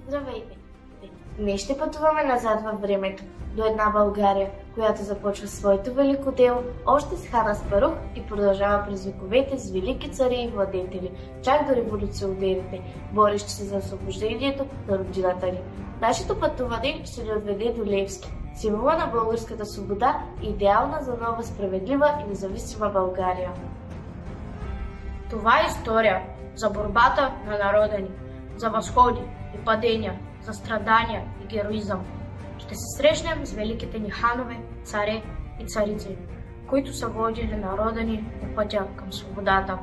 Здравейте! Днес ще пътуваме назад във времето, до една България, която започва своето велико дело още с хан Аспарух и продължава през вековете с велики цари и владетели, чак до революционерите, борещи се за освобождението на родината ни. Нашето пътуване ще ни отведе до Левски, символа на българската свобода и идеална за нова справедлива и независима България. Това е история за борбата на народа ни, за възходи и падения, за страдания и героизъм. Ще се срещнем с великите ни ханове, царе и царици, които са водили народа ни по пътя към свободата.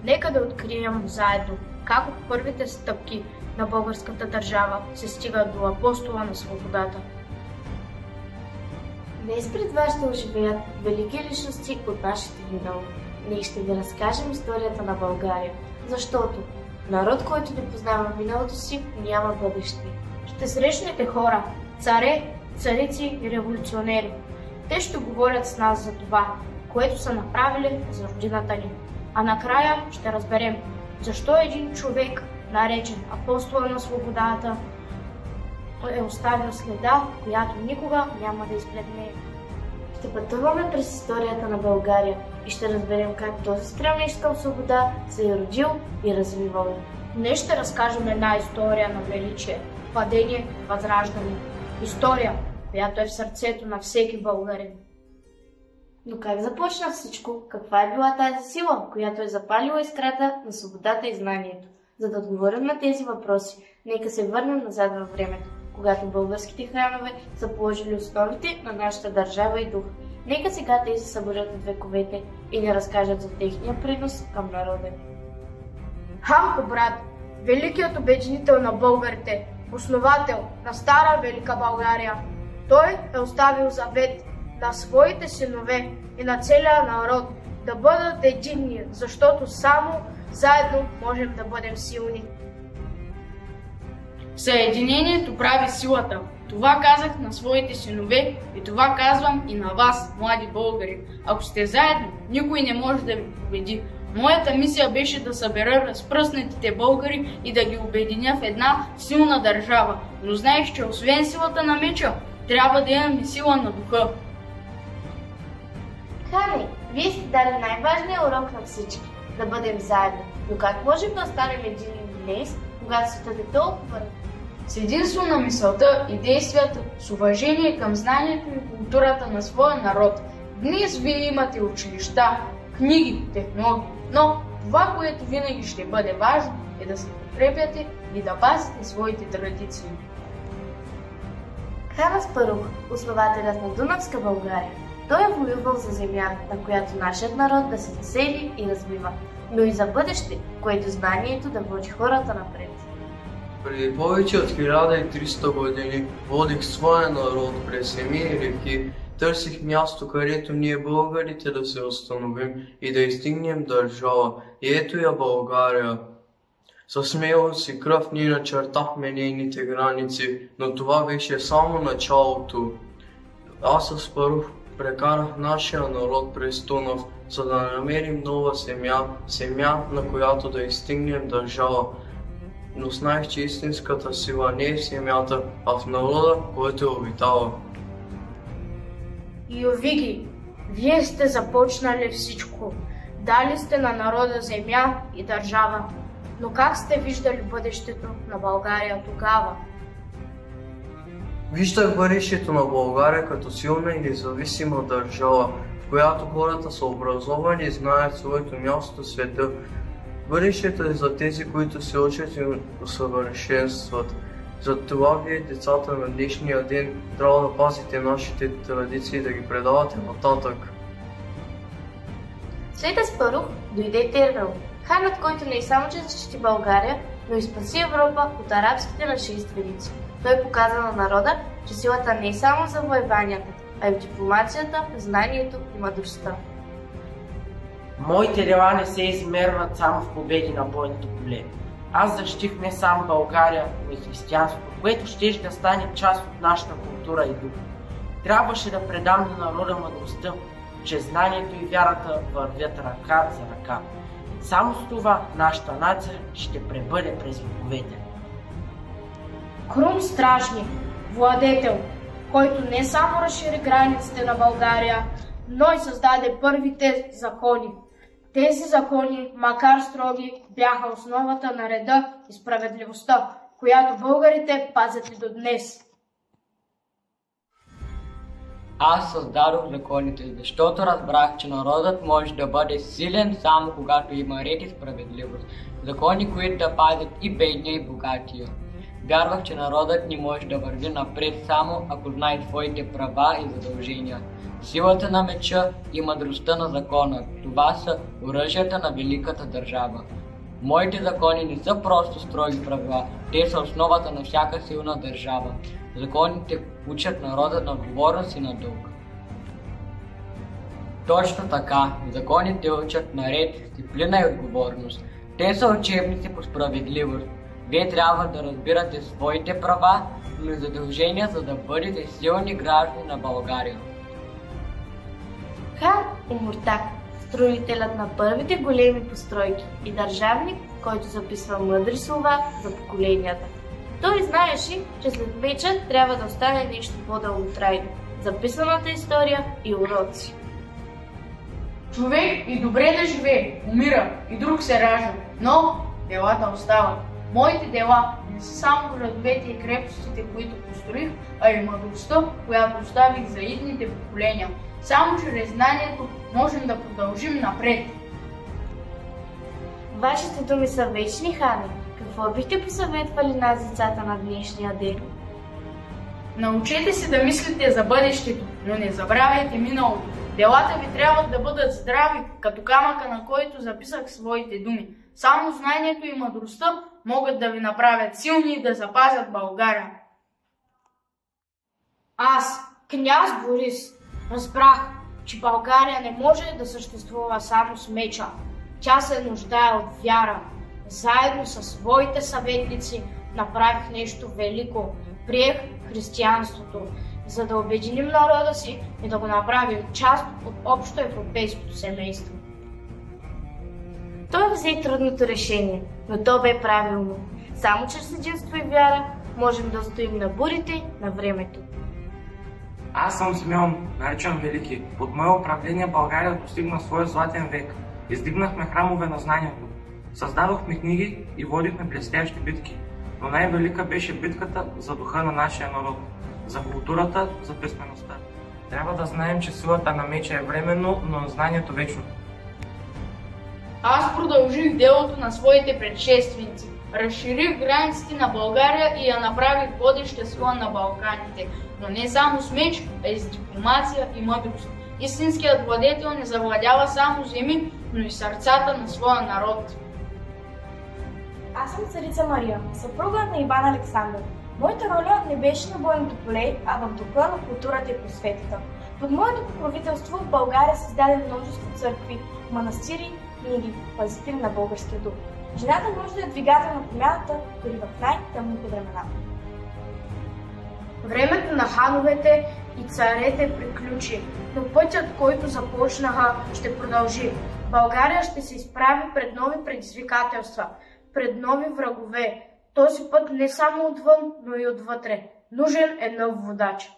Нека да открием заедно как от първите стъпки на българската държава се стига до апостола на свободата. Днес пред вас ще оживеят велики личности от нашите минало. Ние ще ви разкажем историята на България, защото народ, който не познава миналото си, няма бъдеще. Ще срещнете хора, царе, царици и революционери. Те ще говорят с нас за това, което са направили за родината ни. А накрая ще разберем защо един човек, наречен апостола на свободата, е оставил следа, която никога няма да избледне. Ще пътуваме през историята на България и ще разберем как този стремеж към свобода се е родил и развивал. Днес ще разкажем една история на величие, падение, възраждане. История, която е в сърцето на всеки българин. Но как започна всичко? Каква е била тази сила, която е запалила искрата на свободата и знанието? За да отговорим на тези въпроси, нека се върнем назад във времето, когато българските храмове са положили основите на нашата държава и дух. Нека сега те се събудят от вековете и ни разкажат за техния принос към народа. Хан Кубрат, великият обединител на българите, основател на стара велика България. Той е оставил завет на своите синове и на целия народ да бъдат единни, защото само заедно можем да бъдем силни. Съединението прави силата. Това казах на своите синове и това казвам и на вас, млади българи. Ако сте заедно, никой не може да ви победи. Моята мисия беше да събера разпръснатите българи и да ги обединя в една силна държава. Но знаеш, че освен силата на меча, трябва да имаме сила на духа. Хане, вие сте дали най-важния урок на всички – да бъдем заедно. Но как можем да останем единни днес, когато светът е толкова? С единство на мисълта и действията, с уважение към знанието и културата на своя народ. Днес вие имате училища, книги, технологии, но това, което винаги ще бъде важно, е да се подкрепяте и да пазите своите традиции. Хан Аспарух, основателят на Дунавска България, той е воювал за земя, на която нашият народ да се засели и развива, но и за бъдеще, което знанието да води хората напред. Преди повече от 1300 години водих своя народ през земи и реки, търсих място, където ние българите да се установим и да изстигнем държава. И ето я България. Със смелост и кръв ние начертахме нейните граници, но това беше само началото. Аз Аспарух прекарах нашия народ през Дунав, за да намерим нова земя, на която да изстигнем държава. Но знаех, че истинската сила не е в земята, а в народа, който я обитава. Йовиги, вие сте започнали всичко. Дали сте на народа земя и държава. Но как сте виждали бъдещето на България тогава? Виждах бъдещето на България като силна и независима държава, в която хората са образовани и знаят своето място в света. Бъдещето е за тези, които се учат и усъвършенстват. Затова вие, децата на днешния ден, трябва да пазите нашите традиции и да ги предавате нататък. След Аспарух дойде Тервел, ханът, който не само че защити България, но и спаси Европа от арабските нашественици. Той показа на народа, че силата не е само за воеванията, а и в дипломацията, знанието и мъдростта. Моите дела не се измерват само в победи на бойното поле. Аз защитих не само България, но и християнството, което щеше да стане част от нашата култура и дух. Трябваше да предам на народа мъдростта, че знанието и вярата вървят ръка за ръка. Само с това нашата нация ще пребъде през вековете. Крум Стражник, владетел, който не само разшири границите на България, но и създаде първите закони. Тези закони, макар строги, бяха основата на реда и справедливостта, която българите пазят и до днес. Аз създадох законите, защото разбрах, че народът може да бъде силен само когато има ред и справедливост. Закони, които да пазят и бедния, и богатия. Вярвах, че народът ни може да върви напред само ако знае своите права и задължения. Силата на меча и мъдростта на закона – това са оръжията на великата държава. Моите закони не са просто строги правила, те са основата на всяка силна държава. Законите учат народа на отговорност и на дълг. Точно така, законите учат на ред, дисциплина и отговорност. Те са учебници по справедливост. Вие трябва да разбирате своите права, но и задължения, за да бъдете силни граждани на България. Хан Омуртаг, строителят на първите големи постройки и държавник, който записва мъдри слова за поколенията. Той знаеше, че след меча трябва да остане нещо по-дълготрайно – записаната история и уроци. Човек и добре да живее, умира и друг се ражда, но делата остават. Моите дела не са само градовете и крепостите, които построих, а и мъдростта, която оставих за идните поколения. Само чрез знанието можем да продължим напред. Вашите думи са вечни, хане. Какво бихте посъветвали на децата на днешния ден? Научете се да мислите за бъдещето, но не забравяйте миналото. Делата ви трябва да бъдат здрави, като камъка, на който записах своите думи. Само знанието и мъдростта могат да ви направят силни и да запазят България. Аз, княз Борис, разбрах, че България не може да съществува само с меча. Тя се нуждае от вяра. Заедно със своите съветници направих нещо велико. Приех християнството, за да обединим народа си и да го направим част от общо европейското семейство. Той взе трудното решение, но то бе правилно. Само чрез единство и вяра можем да устоим на бурите на времето. Аз съм Симеон, наричан Велики. Под мое управление България достигна своя златен век. Издигнахме храмове на знанието. Създадохме книги и водихме блестящи битки. Но най-велика беше битката за духа на нашия народ, за културата, за писмеността. Трябва да знаем, че силата на меча е временно, но знанието вечно. Аз продължих делото на своите предшественици. Разширих границите на България и я направих водеща сила на Балканите. Но не само с меч, а и с дипломация и мъдрост. Истинският владетел не завладява само земи, но и сърцата на своя народ. Аз съм царица Мария, съпруга на Иван Александър. Моята роля не беше на бойното поле, а в духа на културата и просветата. Под моето покровителство в България създаде множество църкви, манастири, книги, пазители на българския дух. Жената може да е двигател на промяната дори в най-тъмните времена. Времето на хановете и царете приключи, но пътят, който започнаха, ще продължи. България ще се изправи пред нови предизвикателства, пред нови врагове. Този път не само отвън, но и отвътре. Нужен е нов водач.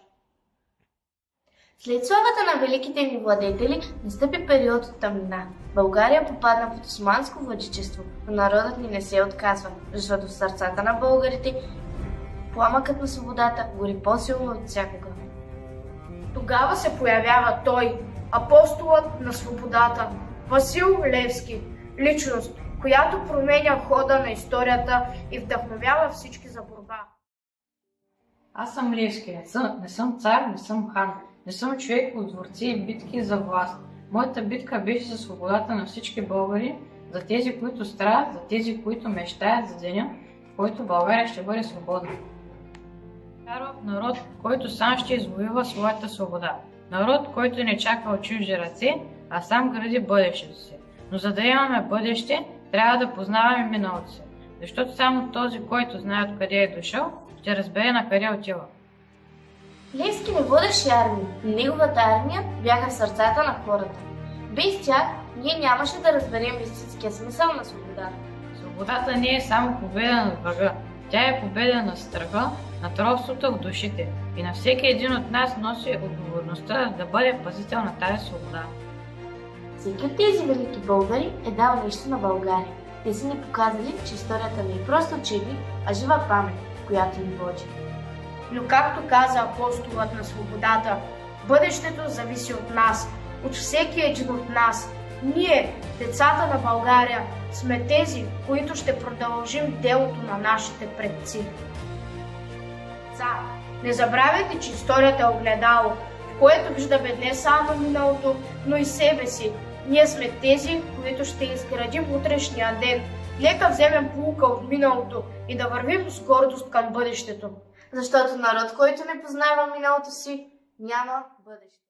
След славата на великите ни владетели настъпи период от тъмнина. България попадна под османско владичество, но народът ни не се отказва, защото в сърцата на българите пламъкът на свободата гори по-силно от всякога. Тогава се появява той, апостолът на свободата, Васил Левски, личност, която променя хода на историята и вдъхновява всички за борба. Аз съм Левски, не съм цар, не съм хан, не съм човек от дворци и битки за власт. Моята битка беше за свободата на всички българи, за тези, които страдат, за тези, които мечтаят за деня, в който България ще бъде свободна. Вярвам в народ, който сам ще извоюва своята свобода. Народ, който не чака от чужди ръце, а сам гради бъдещето си. Но за да имаме бъдеще, трябва да познаваме миналото си. Защото само този, който знае откъде е дошъл, ще разбере на къде отива. Левски не водеше армия, но неговата армия бяха в сърцата на хората. Без тях ние нямаше да разберем истинския смисъл на свободата. Свободата не е само победа над врага. Тя е победа на страха, на робството в душите и на всеки един от нас носи отговорността да бъде пазител на тази свобода. Всеки от тези велики българи е дал нещо на България. Те са ни показали, че историята не е просто учебник, а жива памет, която ни води. Но както каза апостолът на свободата, бъдещето зависи от нас, от всеки един от нас. Ние, децата на България, сме тези, които ще продължим делото на нашите предци. Деца, не забравяйте, че историята е огледало, в което виждаме не само миналото, но и себе си. Ние сме тези, които ще изградим утрешния ден. Нека вземем поука от миналото и да вървим с гордост към бъдещето. Защото народ, който не познава миналото си, няма бъдеще.